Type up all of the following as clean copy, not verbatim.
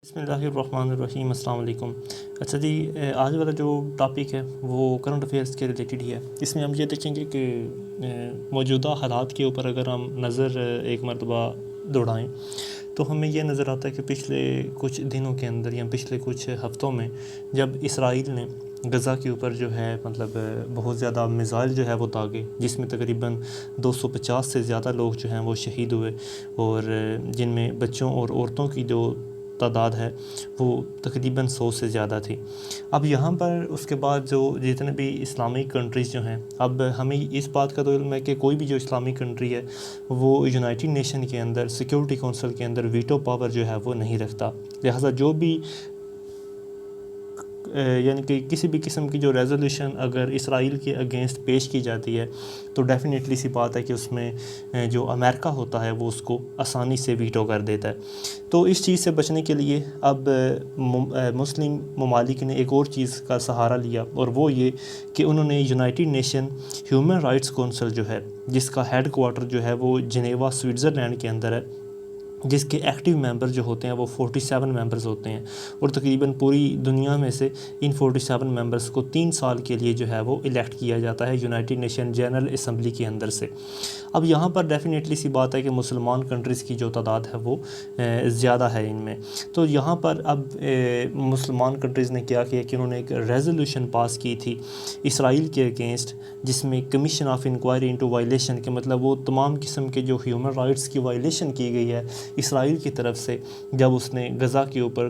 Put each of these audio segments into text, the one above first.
بسم اللہ الرحمن الرحیم، السلام علیکم۔ اچھا جی، آج والا جو ٹاپک ہے وہ کرنٹ افیئرس کے ریلیٹڈ ہی ہے۔ اس میں ہم یہ دیکھیں گے کہ موجودہ حالات کے اوپر اگر ہم نظر ایک مرتبہ دوڑائیں تو ہمیں یہ نظر آتا ہے کہ پچھلے کچھ دنوں کے اندر یا پچھلے کچھ ہفتوں میں جب اسرائیل نے غزہ کے اوپر جو ہے بہت زیادہ میزائل جو ہے وہ داغے، جس میں تقریباً 250 سے زیادہ لوگ جو ہیں وہ شہید ہوئے، اور جن میں بچوں اور عورتوں کی جو تعداد ہے وہ تقریباً 100 سے زیادہ تھی۔ اب یہاں پر اس کے بعد جو جتنے بھی اسلامک کنٹریز جو ہیں، اب ہمیں اس بات کا تو علم ہے کہ کوئی بھی جو اسلامک کنٹری ہے وہ یونائٹڈ نیشن کے اندر سیکیورٹی کونسل کے اندر ویٹو پاور جو ہے وہ نہیں رکھتا، لہٰذا جو بھی یعنی کہ کسی بھی قسم کی جو ریزولوشن اگر اسرائیل کے اگینسٹ پیش کی جاتی ہے تو ڈیفینیٹلی سی بات ہے کہ اس میں جو امریکہ ہوتا ہے وہ اس کو آسانی سے ویٹو کر دیتا ہے۔ تو اس چیز سے بچنے کے لیے اب مسلم ممالک نے ایک اور چیز کا سہارا لیا، اور وہ یہ کہ انہوں نے United nation human rights council جو ہے، جس کا ہیڈ کوارٹر جو ہے وہ جنیوا سوئٹزرلینڈ کے اندر ہے، جس کے ایکٹیو ممبر جو ہوتے ہیں وہ 47 ممبرز ہوتے ہیں، اور تقریباً پوری دنیا میں سے ان 47 ممبرز کو 3 سال کے لیے جو ہے وہ الیکٹ کیا جاتا ہے یونائٹڈ نیشن جنرل اسمبلی کے اندر سے۔ اب یہاں پر ڈیفینیٹلی سی بات ہے کہ مسلمان کنٹریز کی جو تعداد ہے وہ زیادہ ہے ان میں، تو یہاں پر اب مسلمان کنٹریز نے کیا کہ انہوں نے ایک ریزولوشن پاس کی تھی اسرائیل کے اگینسٹ، جس میں commission of inquiry into violation کے مطلب وہ تمام قسم کے جو ہیومن رائٹس کی وائلیشن کی گئی ہے اسرائیل کی طرف سے جب اس نے غزہ کے اوپر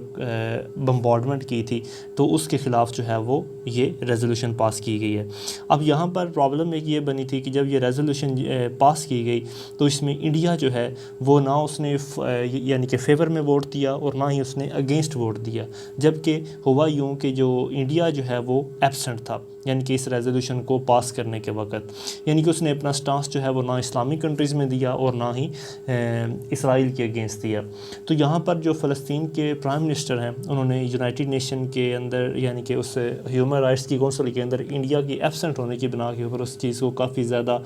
بمبارڈمنٹ کی تھی، تو اس کے خلاف جو ہے وہ یہ ریزولوشن پاس کی گئی ہے۔ اب یہاں پر پرابلم ایک یہ بنی تھی کہ جب یہ ریزولوشن پاس کی گئی تو اس میں انڈیا جو ہے وہ نہ اس نے یعنی کہ فیور میں ووٹ دیا اور نہ ہی اس نے اگینسٹ ووٹ دیا، جبکہ ہوا یوں کہ جو انڈیا جو ہے وہ ایبسنٹ تھا، یعنی کہ اس ریزولوشن کو پاس کرنے کے وقت، یعنی کہ اس نے اپنا سٹانس جو ہے وہ نہ اسلامک کنٹریز میں دیا اور نہ ہی اسرائیل کے اگینسٹ دیا۔ تو یہاں پر جو فلسطین کے پرائم منسٹر ہیں انہوں نے یونائٹڈ نیشن کے اندر یعنی کہ اس ہیومن رائٹس کی کونسل کے اندر انڈیا کی ایبسنٹ ہونے کی بنا کے اوپر اس چیز کو کافی زیادہ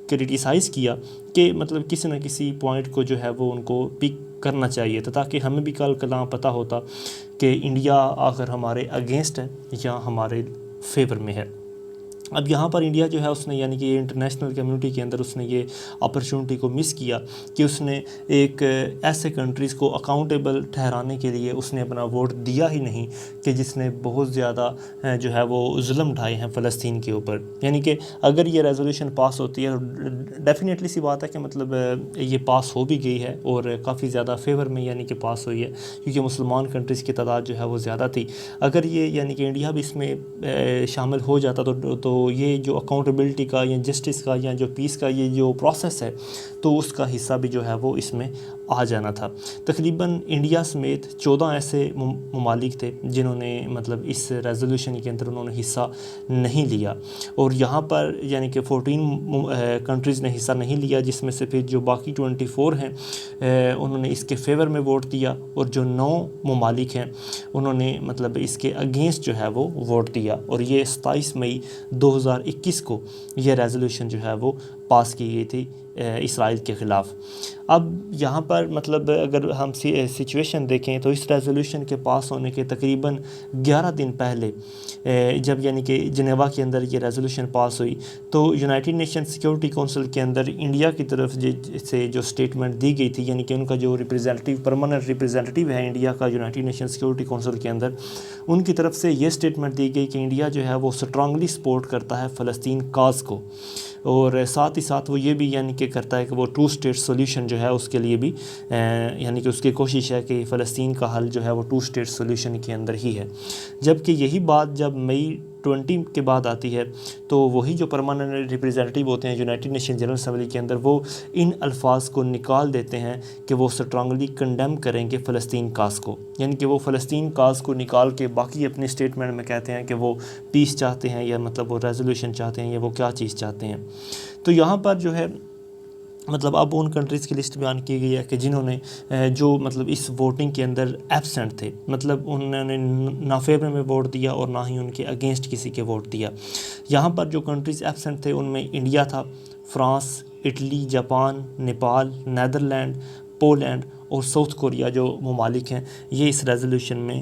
کرٹیسائز کیا کہ مطلب کسی نہ کسی پوائنٹ کو جو ہے وہ ان کو پک کرنا چاہیے تھا، تاکہ ہمیں بھی کل کلام پتہ ہوتا کہ انڈیا آخر ہمارے اگینسٹ ہے یا ہمارے فیور میں ہے۔ اب یہاں پر انڈیا جو ہے اس نے یعنی کہ انٹرنیشنل کمیونٹی کے اندر اس نے یہ اپرچونٹی کو مس کیا کہ اس نے ایک ایسے کنٹریز کو اکاؤنٹیبل ٹھہرانے کے لیے اس نے اپنا ووٹ دیا ہی نہیں کہ جس نے بہت زیادہ جو ہے وہ ظلم ڈھائے ہیں فلسطین کے اوپر۔ یعنی کہ اگر یہ ریزولوشن پاس ہوتی ہے ڈیفینیٹلی سی بات ہے کہ مطلب یہ پاس ہو بھی گئی ہے اور کافی زیادہ فیور میں یعنی کہ پاس ہوئی ہے، کیونکہ مسلمان کنٹریز کی تعداد جو ہے وہ زیادہ تھی۔ اگر یہ یعنی کہ انڈیا بھی اس میں شامل ہو جاتا تو یہ جو اکاؤنٹیبلٹی کا یا جسٹس کا یا جو پیس کا یہ جو پروسیس ہے تو اس کا حصہ بھی جو ہے وہ اس میں آ جانا تھا۔ تقریباً انڈیا سمیت 14 ایسے ممالک تھے جنہوں نے مطلب اس ریزولوشن کے اندر انہوں نے حصہ نہیں لیا، اور یہاں پر یعنی کہ 14 کنٹریز نے حصہ نہیں لیا، جس میں سے پھر جو باقی 24 ہیں انہوں نے اس کے فیور میں ووٹ دیا، اور جو 9 ممالک ہیں انہوں نے مطلب اس کے اگینسٹ جو ہے وہ ووٹ دیا، اور یہ 27 مئی 2021 کو یہ ریزولوشن جو ہے وہ پاس کی گئی تھی اسرائیل کے خلاف۔ اب یہاں پر مطلب اگر ہم سچویشن دیکھیں تو اس ریزولوشن کے پاس ہونے کے تقریباً 11 دن پہلے جب یعنی کہ جنیوا کے اندر یہ ریزولوشن پاس ہوئی تو یونائٹڈ نیشن سیکیورٹی کونسل کے اندر انڈیا کی طرف سے جو سٹیٹمنٹ دی گئی تھی، یعنی کہ ان کا جو ریپریزنٹیو پرماننٹ ریپریزنٹیو ہے انڈیا کا یونائٹڈ نیشن سیکیورٹی کونسل کے اندر، ان کی طرف سے یہ سٹیٹمنٹ دی گئی کہ انڈیا جو ہے وہ اسٹرانگلی سپورٹ کرتا ہے فلسطین کاز کو، اور ساتھ ہی ساتھ وہ یہ بھی یعنی کہ کرتا ہے کہ وہ 2 اسٹیٹ سولوشن جو ہے اس کے لیے بھی یعنی کہ اس کی کوشش ہے کہ فلسطین کا حل جو ہے وہ 2 اسٹیٹ سولوشن کے اندر ہی ہے۔ جبکہ یہی بات جب مئی 20 کے بعد آتی ہے تو وہی جو پرماننٹ ریپریزنٹیو ہوتے ہیں یونائٹڈ نیشن جنرل اسمبلی کے اندر، وہ ان الفاظ کو نکال دیتے ہیں کہ وہ اسٹرانگلی کنڈیم کریں گے فلسطین کاز کو، یعنی کہ وہ فلسطین کاز کو نکال کے باقی اپنی اسٹیٹمنٹ میں کہتے ہیں کہ وہ پیس چاہتے ہیں یا مطلب وہ ریزولوشن چاہتے ہیں یا وہ کیا چیز چاہتے ہیں۔ تو یہاں پر جو ہے مطلب اب ان کنٹریز کی لسٹ بیان کی گئی ہے کہ جنہوں نے جو مطلب اس ووٹنگ کے اندر ایبسنٹ تھے، مطلب انہوں نے نہ فیور میں ووٹ دیا اور نہ ہی ان کے اگینسٹ کسی کے ووٹ دیا۔ یہاں پر جو کنٹریز ایبسنٹ تھے ان میں انڈیا تھا، France, Italy, Japan, Nepal, Netherland, Poland اور ساؤتھ کوریا جو ممالک ہیں یہ اس ریزولوشن میں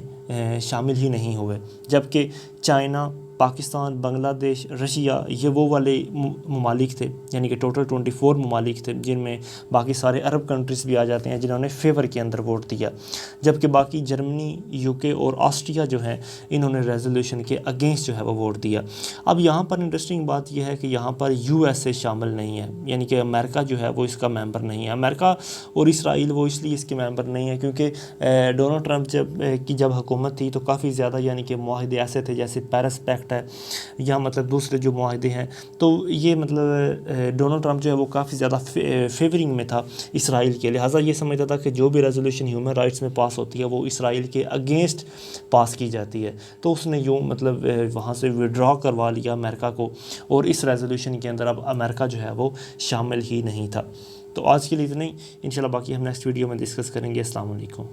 شامل ہی نہیں ہوئے، جبکہ چائنا، پاکستان، بنگلہ دیش، رشیا یہ وہ والے ممالک تھے، یعنی کہ ٹوٹل 24 ممالک تھے جن میں باقی سارے عرب کنٹریز بھی آ جاتے ہیں جنہوں نے فیور کے اندر ووٹ دیا، جبکہ باقی جرمنی، یو کے اور آسٹریا جو ہیں انہوں نے ریزولوشن کے اگینسٹ جو ہے وہ ووٹ دیا۔ اب یہاں پر انٹرسٹنگ بات یہ ہے کہ یہاں پر یو ایس اے شامل نہیں ہے، یعنی کہ امریکہ جو ہے وہ اس کا ممبر نہیں ہے۔ امریکہ اور اسرائیل وہ اس لیے اس کے ممبر نہیں ہے کیونکہ ڈونلڈ ٹرمپ کی جب حکومت تھی تو کافی زیادہ یعنی کہ معاہدے ایسے تھے جیسے پیرس پیکٹ ہے یا مطلب دوسرے جو معاہدے ہیں، تو یہ مطلب ڈونلڈ ٹرمپ جو ہے وہ کافی زیادہ فیورنگ میں تھا اسرائیل کے، لہٰذا یہ سمجھتا تھا کہ جو بھی ریزولوشن ہیومن رائٹس میں پاس ہوتی ہے وہ اسرائیل کے اگینسٹ پاس کی جاتی ہے، تو اس نے یوں مطلب وہاں سے وڈرا کروا لیا امریکہ کو، اور اس ریزولوشن کے اندر اب امریکہ جو ہے وہ شامل ہی نہیں تھا۔ تو آج کے لیے اتنا ہی، انشاءاللہ باقی ہم نیکسٹ ویڈیو میں ڈسکس کریں گے۔ السلام علیکم۔